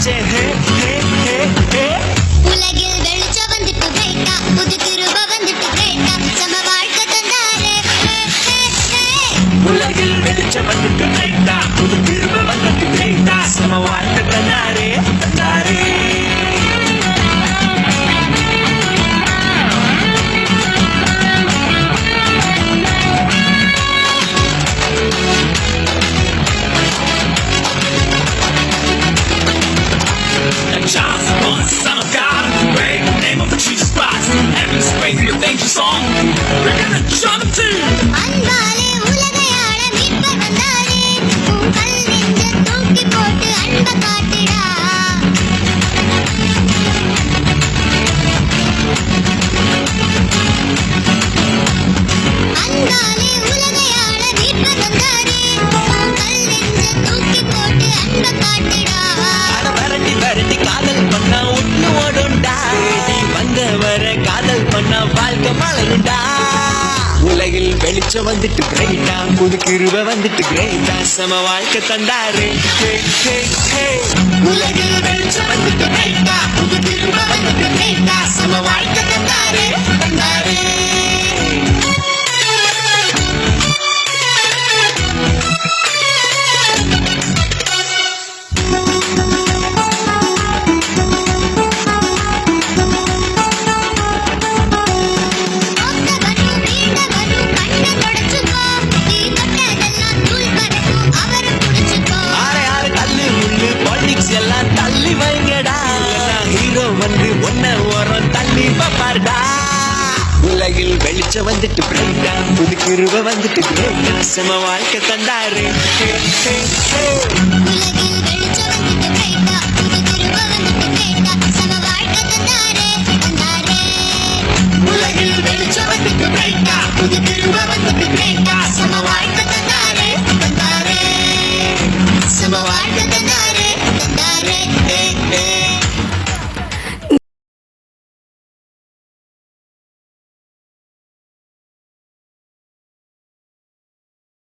வந்துருச்சே உலகில் வெளிச்சம் வந்துட்டு கிரேட்டா புது கிருப வந்துட்டு கிரேட்டா சம வாழ்க்கை தந்தாரே உலகில் வெளிச்சம் வந்துட்டு கிரேட்டா புது கிருப வந்துட்டு கிரேட்டா சம வாழ்க்கை தந்தாரே Chance, born son of God, great name of Jesus Christ. Heaven's praising your dangerous song. We're gonna jump to. அன்பாலே உலகையாள மீட்பர் வந்தாரே உன் கல் நெஞ்ச தூக்கி போட்டு அன்ப காட்டுடா அன்பாலே உலகையாள மீட்பர் வந்தாரே உன் கல் நெஞ்ச தூக்கி போட்டு அன்ப காட்டுடா வரட்டி காதல் பண்ணா ஒண்ணு ஓடுண்டா வந்தவர காதல் பண்ணா வாழ்க்கை மலருண்டா உலகில் வெளிச்சம் வந்துட்டு கிரேட்டா புது கிருப வந்துட்டு கிரேட்டா சம வாழ்க்கை தந்தாரு உலகில் வெளிச்சம் வந்துட்டு கிரேட்டா புது கிருப வந்துட்டு கிரேட்டா சம வாழ்க்கை தந்தாரு எல்லாம் தள்ளி வைங்கடா ஹீரோ வந்து ஒன்ன ஓரம் தள்ளி பாப்பாருடா உலகில் வெளிச்சம் வந்துட்டு பிரைட்டா புது கிருப வந்துட்டு கிரேட்டா சம வாழ்க்கை தந்தாரு உலகில் வெளிச்சம் வந்துட்டு கிரேட்டா